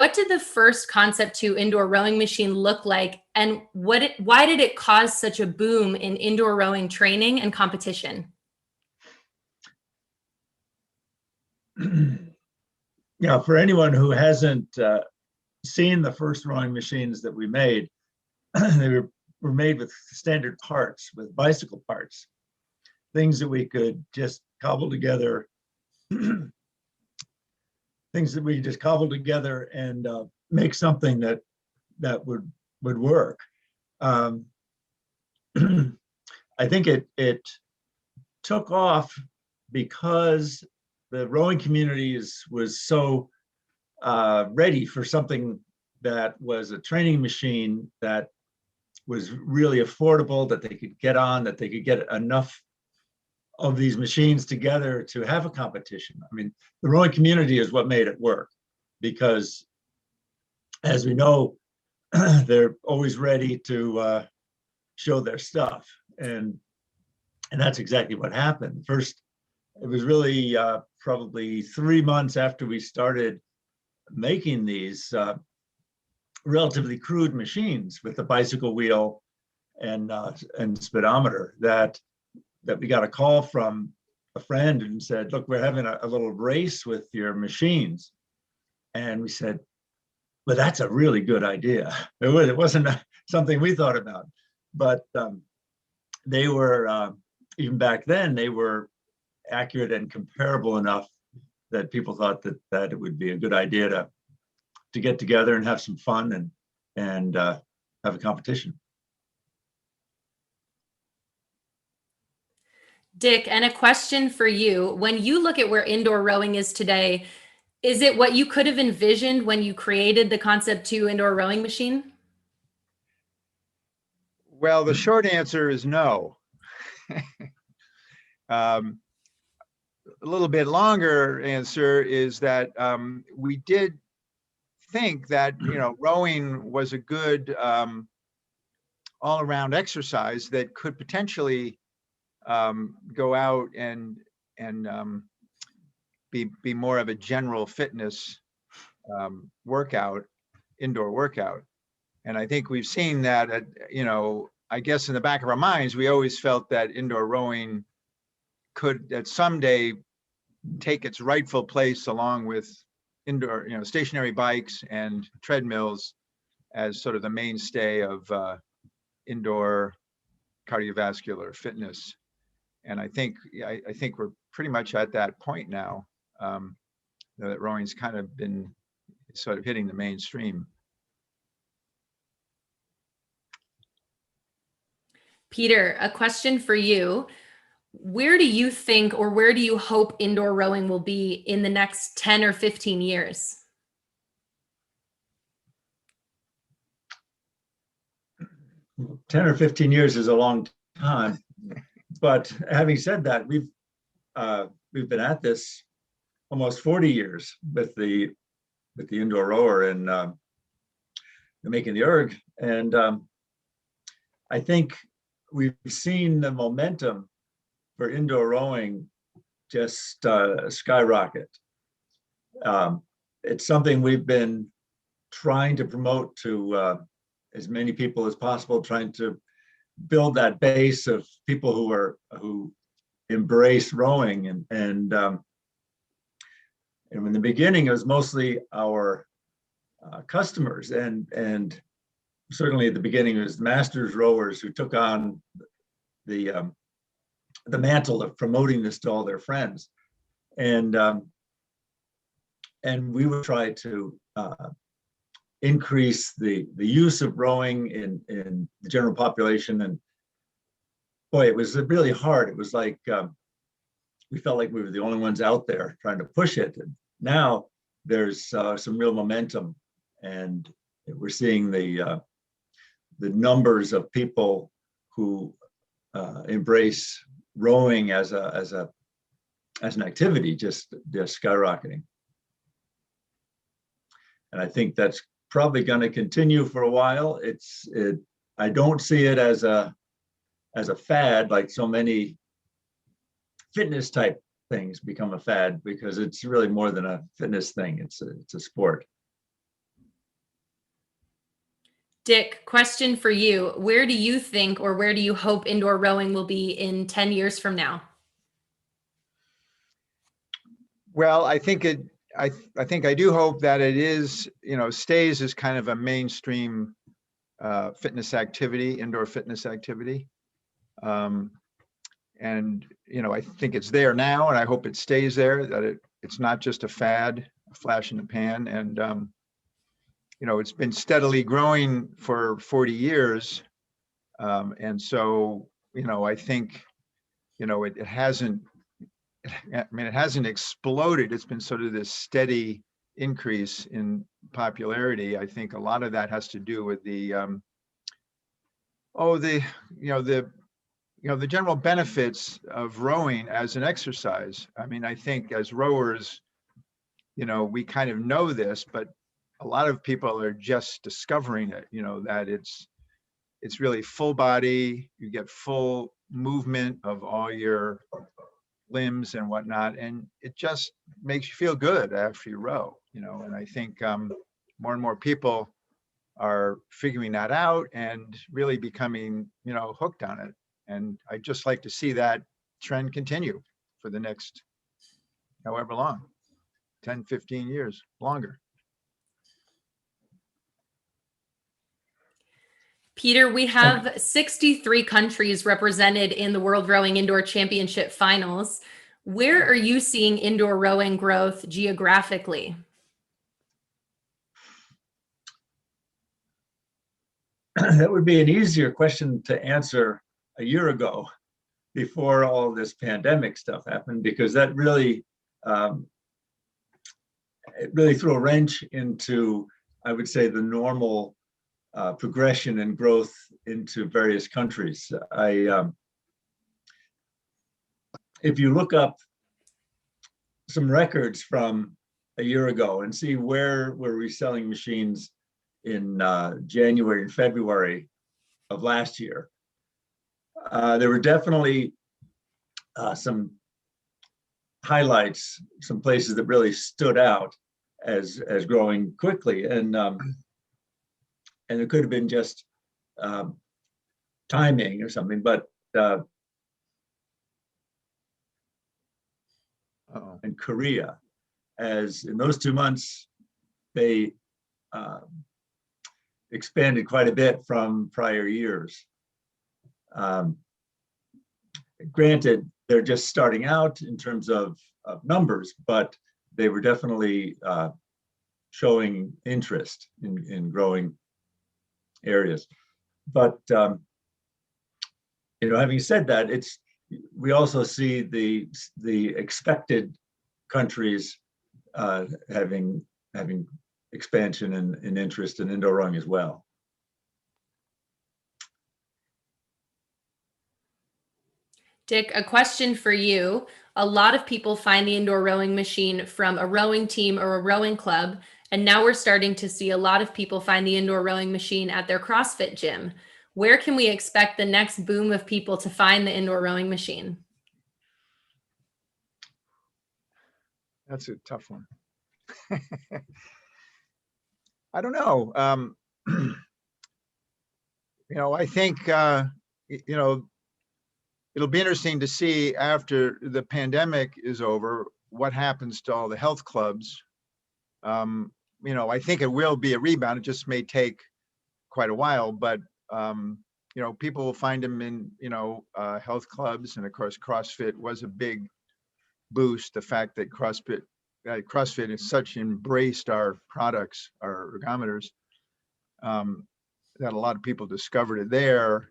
what did the first Concept 2 indoor rowing machine look like, and why did it cause such a boom in indoor rowing training and competition? Yeah, for anyone who hasn't seen the first rowing machines that we made, they were made with standard parts, with bicycle parts, things that we could just cobble together, and make something that would work. I think it took off because the rowing community was so ready for something that was a training machine that was really affordable, that they could get on, that they could get enough of these machines together to have a competition. I mean, the rowing community is what made it work, because as we know, they're always ready to show their stuff. And that's exactly what happened. First, it was really probably 3 months after we started making these relatively crude machines with the bicycle wheel and speedometer that we got a call from a friend and said, look, we're having a little race with your machines. And we said, well, that's a really good idea. It wasn't something we thought about, but they were, even back then, they were accurate and comparable enough that people thought that it would be a good idea to get together and have some fun and have a competition. Dick, and a question for you. When you look at where indoor rowing is today, is it what you could have envisioned when you created the Concept 2 indoor rowing machine? Well, the short answer is no. A little bit longer answer is that we did think that rowing was a good all-around exercise that could potentially go out and be more of a general fitness workout, indoor workout. And I think we've seen that I guess in the back of our minds, we always felt that indoor rowing could at someday take its rightful place along with indoor, stationary bikes and treadmills as sort of the mainstay of indoor cardiovascular fitness. And I think we're pretty much at that point now, that rowing's kind of been sort of hitting the mainstream. Peter, a question for you. Where do you think, or where do you hope indoor rowing will be in the next 10 or 15 years? Well, 10 or 15 years is a long time. But having said that, we've been at this almost 40 years with the indoor rower and making the erg. And I think we've seen the momentum for indoor rowing just skyrocket. It's something we've been trying to promote to as many people as possible, trying to build that base of people who embrace rowing. And in the beginning, it was mostly our customers, and certainly at the beginning, it was masters rowers who took on the mantle of promoting this to all their friends, and we would try to increase the use of rowing in the general population. And boy, it was really hard. It was like we felt like we were the only ones out there trying to push it. And now there's some real momentum, and we're seeing the numbers of people who embrace rowing as an activity just skyrocketing. And I think that's probably going to continue for a while. I don't see it as a fad, like so many fitness type things become a fad, because it's really more than a fitness thing. It's a sport. Dick, question for you. Where do you think or where do you hope indoor rowing will be in 10 years from now? Well, I think I think I do hope that it is, stays as kind of a mainstream fitness activity, indoor fitness activity. Um, and, I think it's there now, and I hope it stays there, that it's not just a fad, a flash in the pan. And, it's been steadily growing for 40 years. And so, I think, it hasn't, it hasn't exploded. It's been sort of this steady increase in popularity. I think a lot of that has to do with the the general benefits of rowing as an exercise. I mean, I think as rowers, we kind of know this, but a lot of people are just discovering it, that it's really full body. You get full movement of all your limbs and whatnot, and it just makes you feel good after you row, and I think more and more people are figuring that out and really becoming, hooked on it. And I'd just like to see that trend continue for the next however long, 10, 15 years, longer. Peter, we have 63 countries represented in the World Rowing Indoor Championship finals. Where are you seeing indoor rowing growth geographically? That would be an easier question to answer a year ago, before all this pandemic stuff happened, because that really, it really threw a wrench into, I would say, the normal progression and growth into various countries. If you look up some records from a year ago and see where we're reselling machines in January and February of last year, there were definitely some highlights, some places that really stood out as growing quickly, and it could have been just timing or something, but in Korea, as in those 2 months, they expanded quite a bit from prior years. Granted, they're just starting out in terms of numbers, but they were definitely showing interest in growing areas. But having said that, we also see the expected countries having expansion and interest in indoor rowing as well. Dick, a question for you. A lot of people find the indoor rowing machine from a rowing team or a rowing club, and now we're starting to see a lot of people find the indoor rowing machine at their CrossFit gym. Where can we expect the next boom of people to find the indoor rowing machine? That's a tough one. I don't know. I think, it'll be interesting to see after the pandemic is over, what happens to all the health clubs. I think it will be a rebound. It just may take quite a while, but, people will find them in, health clubs. And of course, CrossFit was a big boost. The fact that CrossFit has such embraced our products, our ergometers, that a lot of people discovered it there.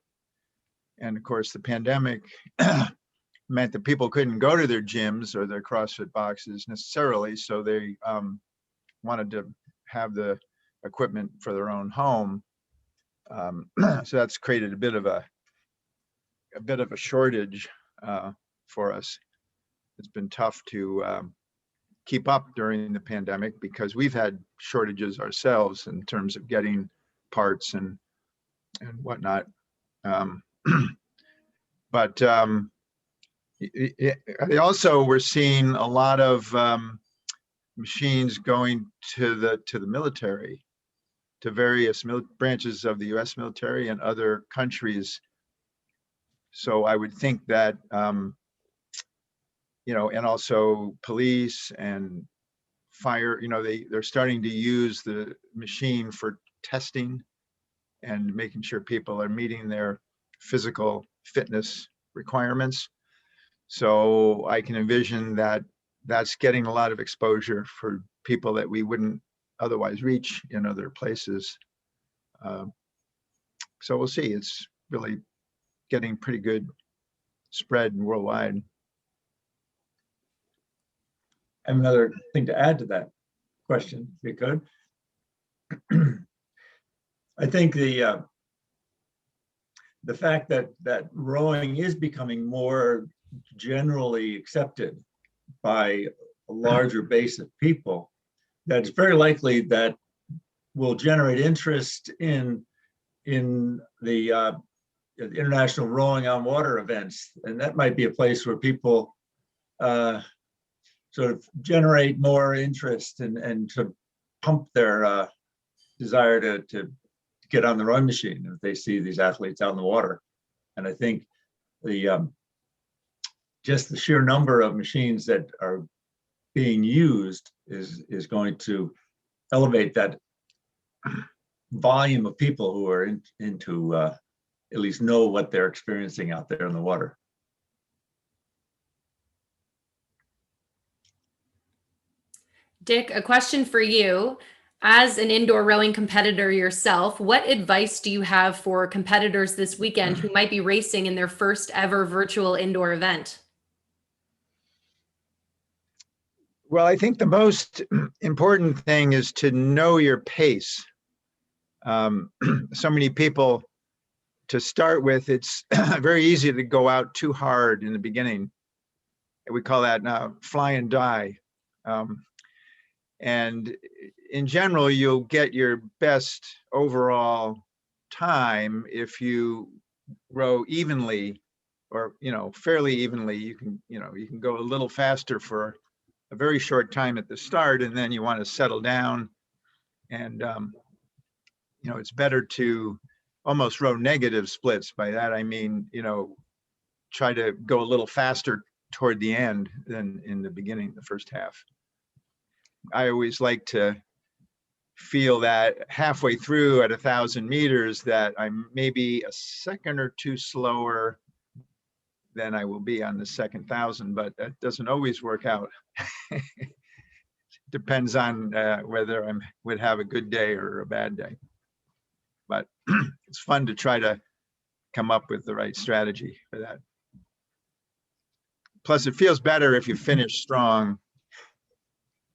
And of course, the pandemic meant that people couldn't go to their gyms or their CrossFit boxes necessarily, so they wanted to have the equipment for their own home. So that's created a bit of a shortage for us. It's been tough to keep up during the pandemic because we've had shortages ourselves in terms of getting parts and whatnot. But also we're seeing a lot of machines going to the military. to various branches of the US military and other countries. So I would think that, you know, and also police and fire, you know, they're starting to use the machine for testing and making sure people are meeting their physical fitness requirements. So I can envision that that's getting a lot of exposure for people that we wouldn't otherwise reach in other places. So we'll see. It's really getting pretty good spread worldwide. I have another thing to add to that question, if you could. I think the fact that rowing is becoming more generally accepted by a larger base of people, that it's very likely that will generate interest in the international rowing on water events, and that might be a place where people sort of generate more interest and to pump their desire to get on the rowing machine if they see these athletes out in the water. And I think the just the sheer number of machines that are being used is going to elevate that volume of people who are into at least know what they're experiencing out there in the water. Dick, a question for you. As an indoor rowing competitor yourself, what advice do you have for competitors this weekend who might be racing in their first ever virtual indoor event? Well, I think the most important thing is to know your pace. So many people, to start with, it's very easy to go out too hard in the beginning. We call that fly and die. And in general, you'll get your best overall time if you row evenly, or, you know, fairly evenly. You can go a little faster for a very short time at the start, and then you want to settle down. And, you know, it's better to almost row negative splits. By that, I mean, you know, try to go a little faster toward the end than in the beginning, the first half. I always like to feel that halfway through at 1,000 meters that I'm maybe a second or two slower than I will be on the second 1,000, but that doesn't always work out. Depends on whether I would have a good day or a bad day. But it's fun to try to come up with the right strategy for that. Plus, it feels better if you finish strong.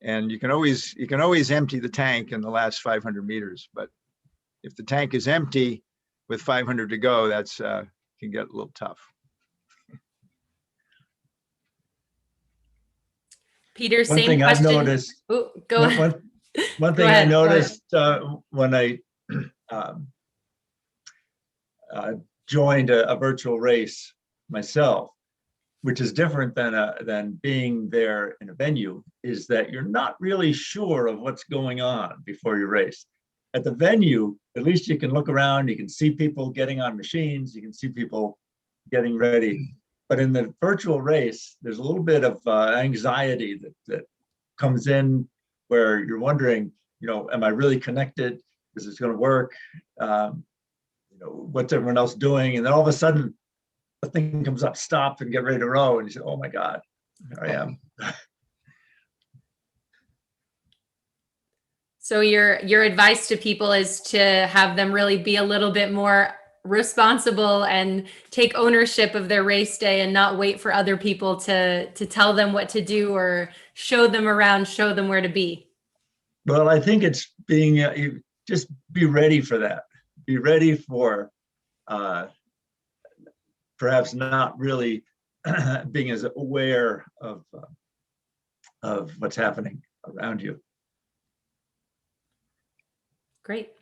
And you can always empty the tank in the last 500 meters. But if the tank is empty with 500 to go, that's can get a little tough. Peter, One same thing I've question. noticed. Oh, go ahead. One Go thing I ahead, go ahead. noticed when I joined a virtual race myself, which is different than being there in a venue, is that you're not really sure of what's going on before you race. At the venue, at least you can look around, you can see people getting on machines, you can see people getting ready. But in the virtual race, there's a little bit of anxiety that comes in, where you're wondering, you know, am I really connected? Is this going to work? You know, what's everyone else doing? And then all of a sudden, the thing comes up, stop and get ready to row. And you say, oh my God, here I am. So your advice to people is to have them really be a little bit more responsible and take ownership of their race day and not wait for other people to tell them what to do or show them around, show them where to be. Well, I think it's being, you just be ready for that. Be ready for perhaps not really being as aware of what's happening around you. Great.